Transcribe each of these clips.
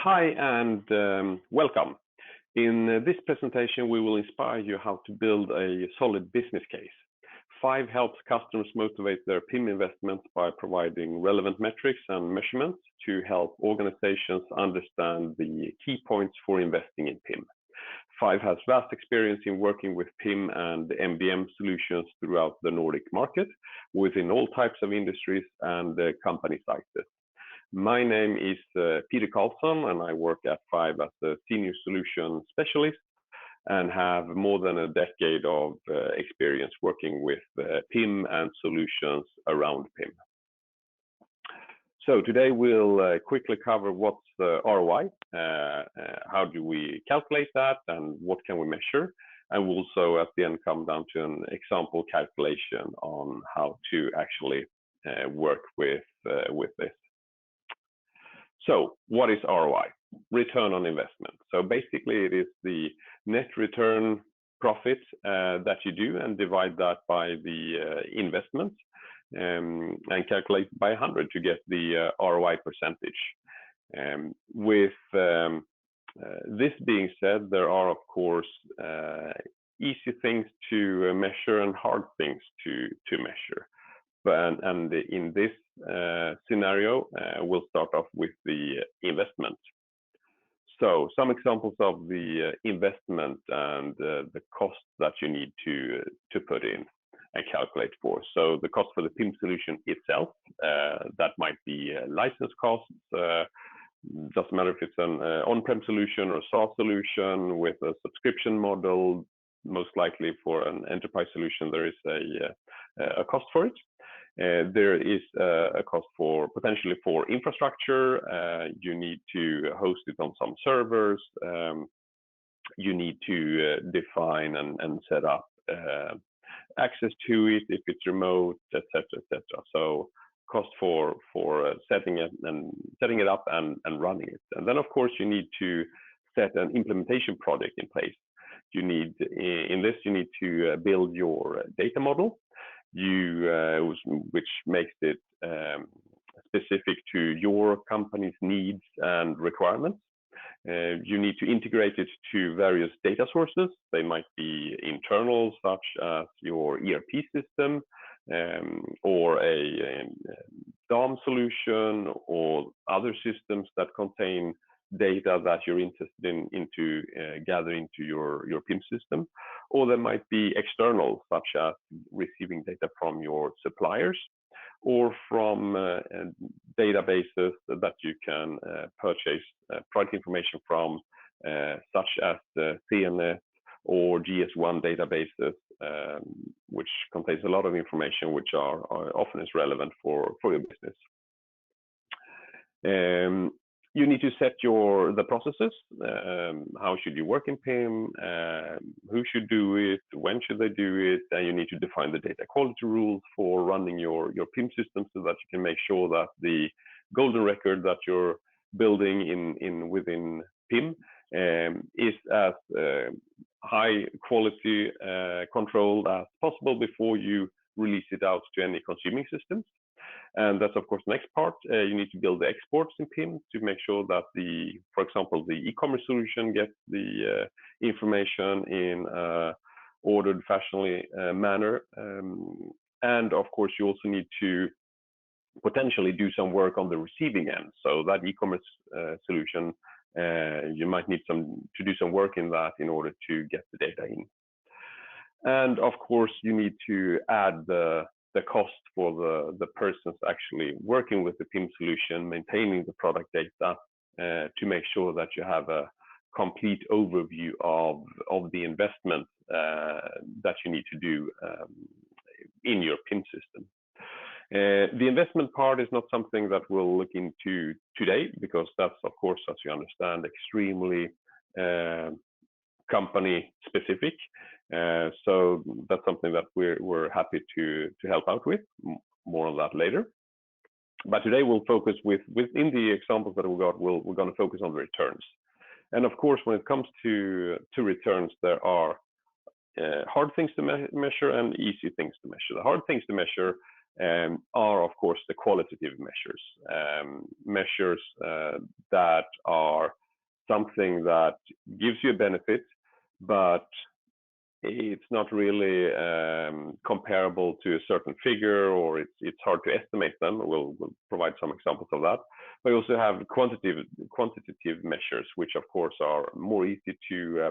Hi and welcome. In this presentation, we will inspire you how to build a solid business case. Five helps customers motivate their PIM investments by providing relevant metrics and measurements to help organizations understand the key points for investing in PIM. Five has vast experience in working with PIM and MBM solutions throughout the Nordic market within all types of industries and company sizes. My name is Peter Karlsson, and I work at Five as a senior solution specialist and have more than a decade of experience working with PIM and solutions around PIM. So today we'll quickly cover what's the ROI, how do we calculate that, and what can we measure, and we'll also at the end come down to an example calculation on how to actually work with this. So what is ROI? Return on investment. So basically it is the net return profit that you do and divide that by the investment and calculate by 100 to get the ROI percentage. With this being said, there are of course easy things to measure and hard things to measure. And in this scenario, we'll start off with the investment. So some examples of the investment and the cost that you need to put in and calculate for. So the cost for the PIM solution itself, that might be license costs. Doesn't matter if it's an on-prem solution or SaaS solution with a subscription model. Most likely for an enterprise solution, there is a cost for it. There is a cost for potentially for infrastructure. You need to host it on some servers. You need to define and set up access to it if it's remote, etc., etc. So cost for setting it up and running it. And then of course you need to set an implementation project in place. You need to build your data model. Which makes it specific to your company's needs and requirements. You need to integrate it to various data sources. They might be internal, such as your ERP system, or a DOM solution, or other systems that contain data that you're interested into gathering to your PIM system. Or there might be external, such as receiving data from your suppliers or from databases that you can purchase product information from, such as the CNET or GS1 databases, which contains a lot of information which are often is relevant for your business. You need to set the processes. How should you work in PIM? Who should do it? When should they do it? And you need to define the data quality rules for running your PIM system so that you can make sure that the golden record that you're building within PIM is as high quality controlled as possible before you release it out to any consuming systems. And that's of course the next part. You need to build the exports in PIM to make sure that for example, the e-commerce solution gets the information in ordered, fashionably manner. And of course, you also need to potentially do some work on the receiving end. So that e-commerce solution, you might need to do some work in that in order to get the data in. And of course, you need to add the cost for the persons actually working with the PIM solution, maintaining the product data, to make sure that you have a complete overview of the investment that you need to do in your PIM system. The investment part is not something that we'll look into today, because that's of course, as you understand, extremely company specific. So that's something that we're happy to help out with. More on that later. But today we'll focus within the examples that we got. We're going to focus on the returns. And of course, when it comes to returns, there are hard things to measure and easy things to measure. The hard things to measure are of course the qualitative measures, measures that are something that gives you a benefit, but it's not really comparable to a certain figure, or it's hard to estimate them. We'll provide some examples of that. We also have quantitative measures, which of course are more easy to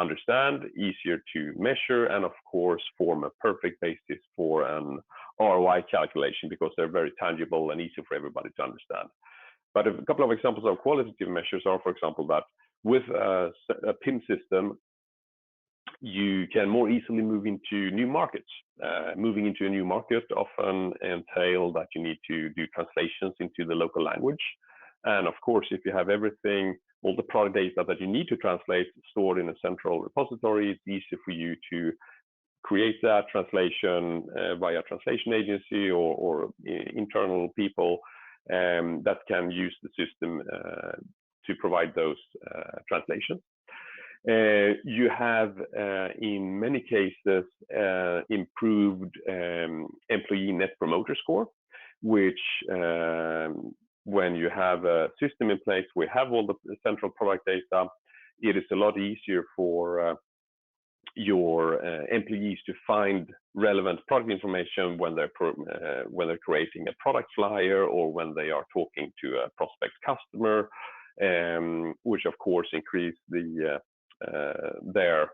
understand, easier to measure, and of course form a perfect basis for an ROI calculation because they're very tangible and easy for everybody to understand. But a couple of examples of qualitative measures are, for example, that with a PIM system, you can more easily move into new markets. Moving into a new market often entail that you need to do translations into the local language. And of course, if you have everything, all the product data that you need to translate stored in a central repository, it's easy for you to create that translation via translation agency or internal people that can use the system to provide those translations. You have, in many cases, improved employee net promoter score, which when you have a system in place, we have all the central product data, it is a lot easier for your employees to find relevant product information when they're creating a product flyer or when they are talking to a prospect customer, which of course increase their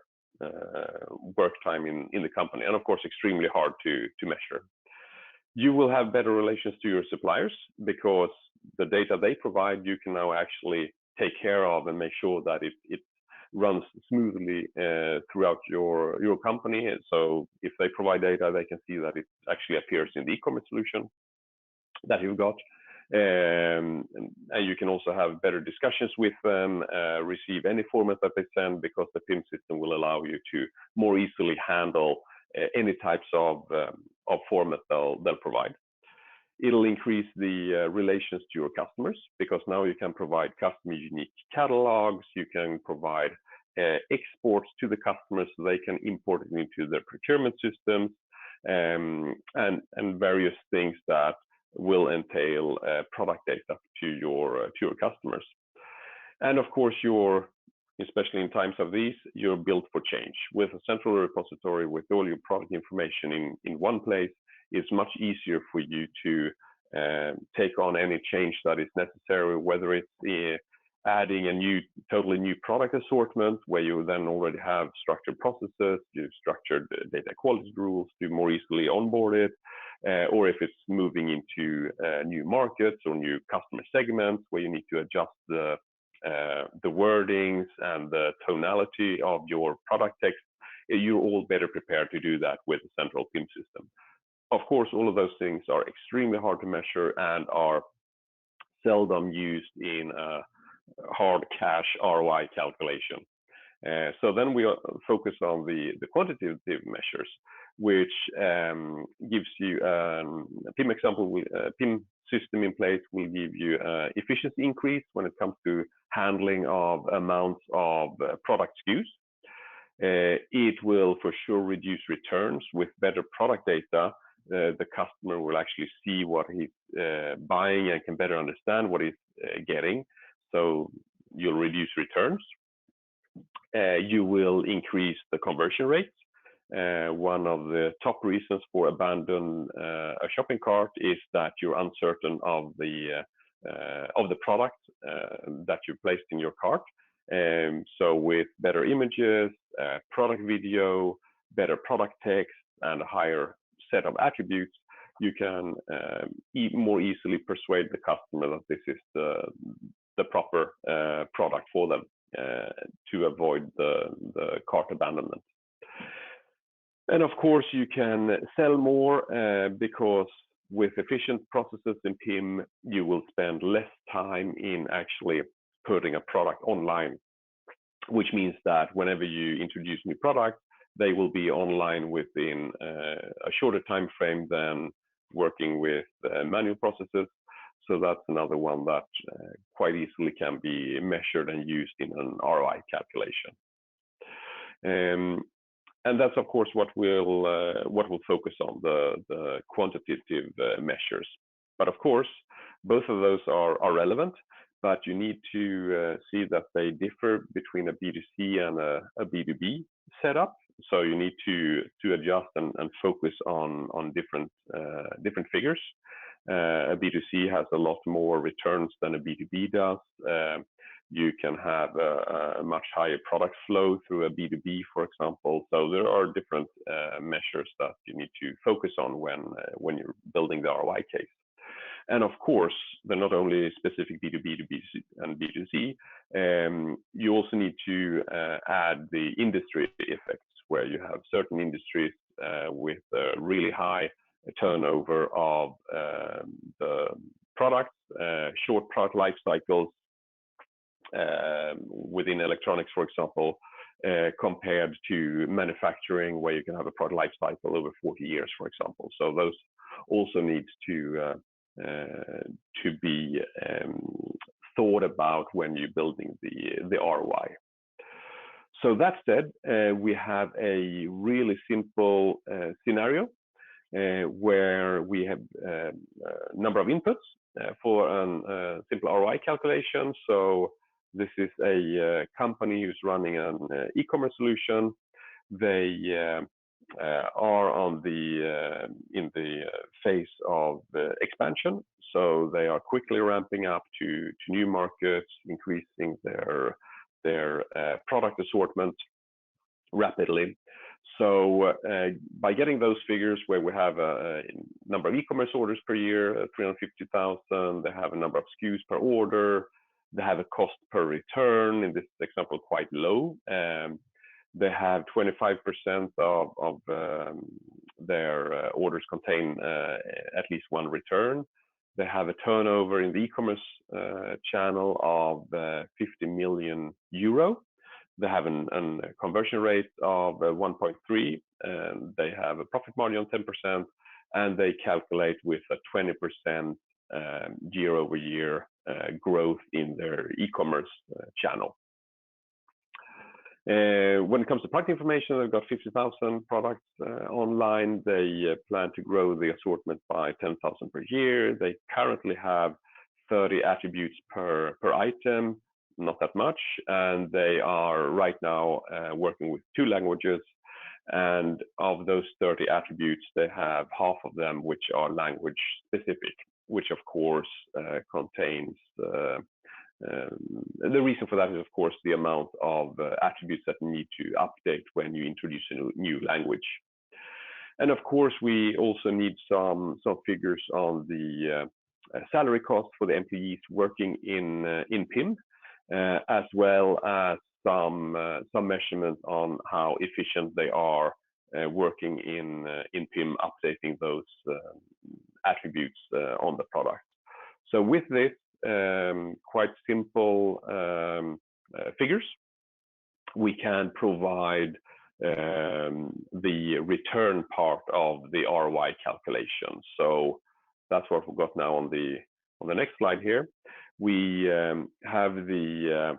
work time in the company, and of course extremely hard to measure. You will have better relations to your suppliers because the data they provide you can now actually take care of and make sure that it runs smoothly throughout your company. So if they provide data, they can see that it actually appears in the e-commerce solution that you've got. And you can also have better discussions with them, receive any format that they send, because the PIM system will allow you to more easily handle any types of format they'll provide. It'll increase the relations to your customers because now you can provide customer unique catalogs, you can provide exports to the customers so they can import it into their procurement systems, and various things that will entail product data to your customers. And of course, especially in times of these, you're built for change. With a central repository with all your product information in one place, it's much easier for you to take on any change that is necessary, whether it's adding a totally new product assortment where you then already have structured processes, you structured data quality rules to more easily onboard it, or if it's moving into new markets or new customer segments where you need to adjust the wordings and the tonality of your product text, you're all better prepared to do that with a central PIM system. Of course, all of those things are extremely hard to measure and are seldom used in a hard cash ROI calculation. So then we focus on the quantitative measures, which gives you a PIM example. PIM system in place will give you efficiency increase when it comes to handling of amounts of product SKUs. It will for sure reduce returns with better product data. The customer will actually see what he's buying and can better understand what he's getting. So you'll reduce returns. You will increase the conversion rate. One of the top reasons for abandon a shopping cart is that you're uncertain of the product that you placed in your cart. So with better images, product video, better product text, and a higher set of attributes, you can more easily persuade the customer that this is the proper product for them to avoid the cart abandonment. And of course, you can sell more because with efficient processes in PIM, you will spend less time in actually putting a product online, which means that whenever you introduce new products, they will be online within a shorter time frame than working with manual processes. So that's another one that quite easily can be measured and used in an ROI calculation. And that's of course what we'll focus on, the quantitative measures. But of course, both of those are relevant, but you need to see that they differ between a B2C and a B2B setup. So you need to adjust and focus on different figures. A B2C has a lot more returns than a B2B does. You can have a much higher product flow through a B2B, for example. So there are different measures that you need to focus on when you're building the ROI case. And of course, they're not only specific B2B to B2C and B2C. You also need to add the industry effects, where you have certain industries with a really high turnover of the products, short product life cycles within electronics, for example, compared to manufacturing, where you can have a product life cycle over 40 years, for example. So those also need to be thought about when you're building the ROI. So that said, we have a really simple scenario where we have a number of inputs for a simple ROI calculation. So this is a company who's running an e-commerce solution. They are in the phase of expansion. So they are quickly ramping up to new markets, increasing their product assortment rapidly. So by getting those figures, where we have a number of e-commerce orders per year, 350,000, they have a number of SKUs per order, they have a cost per return, in this example, quite low. They have 25% of their orders contain at least one return. They have a turnover in the e-commerce channel of 50 million euro. They have a conversion rate of 1.3, and they have a profit margin of 10%, and they calculate with a 20% year-over-year growth in their e-commerce channel. When it comes to product information, they've got 50,000 products online. They plan to grow the assortment by 10,000 per year. They currently have 30 attributes per item, not that much, and they are right now working with 2 languages. And of those 30 attributes, they have half of them which are language specific, which of course contains the reason for that is, of course, the amount of attributes that need to update when you introduce a new language. And of course, we also need some figures on the salary cost for the employees working in PIM, as well as some measurement on how efficient they are working in PIM, updating those attributes on the product. So with this quite simple figures, we can provide the return part of the ROI calculation. So that's what we've got now on the next slide here. We have the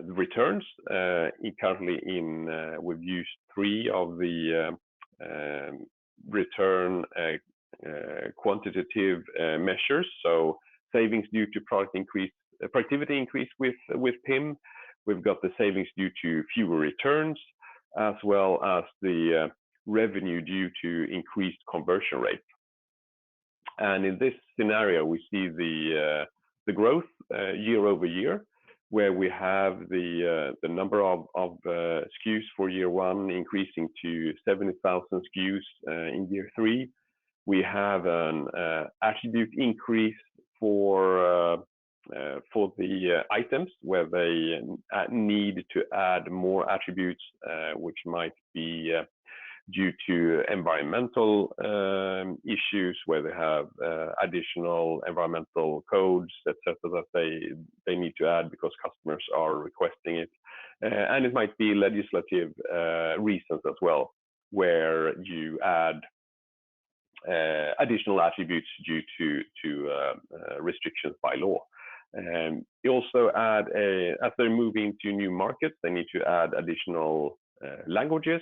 returns. Currently we've used 3 of the return quantitative measures. So savings due to productivity increase with PIM. We've got the savings due to fewer returns, as well as the revenue due to increased conversion rate. And in this scenario, we see the growth year over year, where we have the number of SKUs for year 1 increasing to 70,000 SKUs in year 3. We have an attribute increase for the items, where they need to add more attributes, which might be due to environmental issues, where they have additional environmental codes, etc., that they need to add because customers are requesting it. And it might be legislative reasons as well, where you add additional attributes due to restrictions by law. You also add, as they're moving to new markets, they need to add additional languages.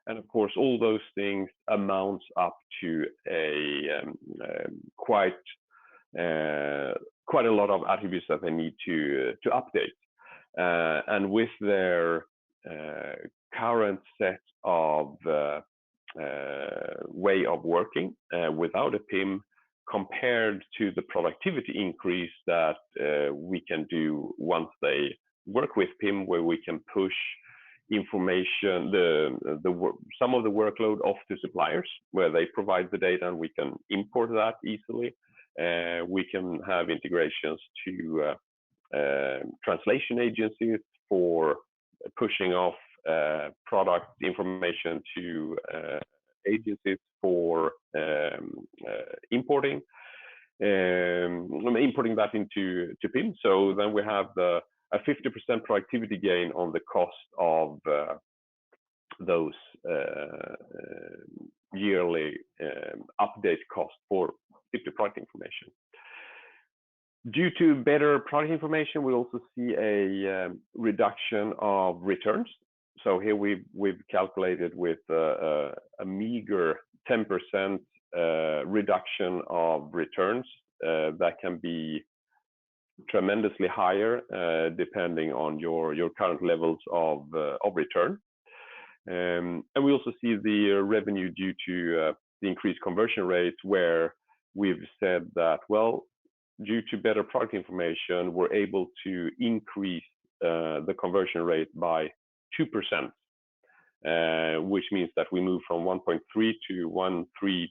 And of course, all those things amounts up to a quite quite a lot of attributes that they need to update. And with their current set of way of working without a PIM, compared to the productivity increase that we can do once they work with PIM, where we can push information, some of the workload off to suppliers, where they provide the data and we can import that easily. We can have integrations to translation agencies for pushing off product information to agencies for importing that into PIM. So then we have a 50% productivity gain on the cost of those yearly update costs for product information. Due to better product information, we also see a reduction of returns. So here we've calculated with a meager 10% reduction of returns. That can be tremendously higher depending on your current levels of return. And we also see the revenue due to the increased conversion rates, where we've said that, well, due to better product information, we're able to increase the conversion rate by 2%, which means that we move from 1.3 to 1.326.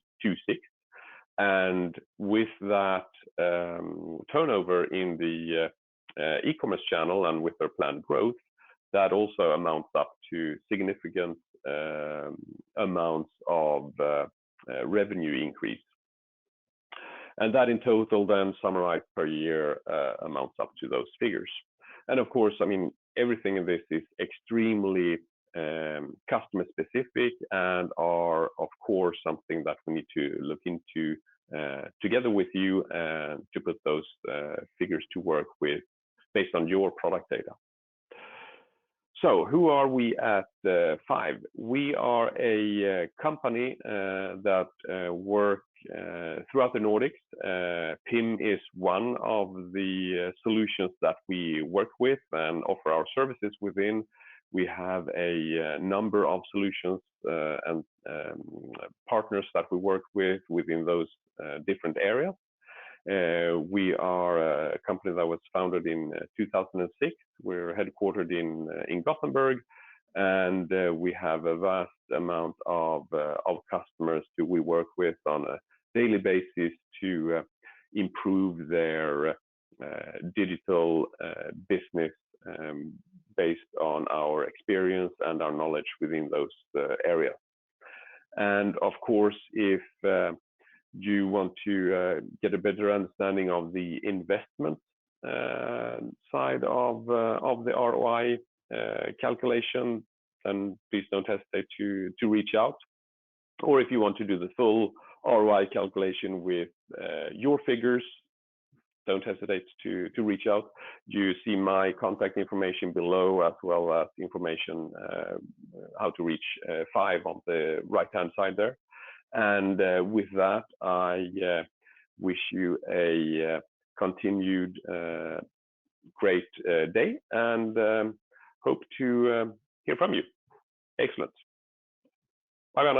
And with that turnover in the e-commerce channel and with their planned growth, that also amounts up to significant amounts of revenue increase. And that in total then summarized per year amounts up to those figures. And of course, I mean, everything in this is extremely customer specific and are of course something that we need to look into together with you and to put those figures to work with based on your product data. So who are we at FIVE? We are a company that work throughout the Nordics. PIM is one of the solutions that we work with and offer our services within. We have a number of solutions and partners that we work with within those different areas. We are a company that was founded in 2006. We're headquartered in Gothenburg, and we have a vast amount of customers that we work with on a daily basis to improve their digital business based on our experience and our knowledge within those areas. And of course, if you want to get a better understanding of the investment side of the ROI calculation, then please don't hesitate to reach out. Or if you want to do the full ROI calculation with your figures, don't hesitate to reach out. You see my contact information below, as well as information how to reach FIVE on the right-hand side there. And with that, I wish you a continued great day and hope to hear from you. Excellent. Bye, Anna.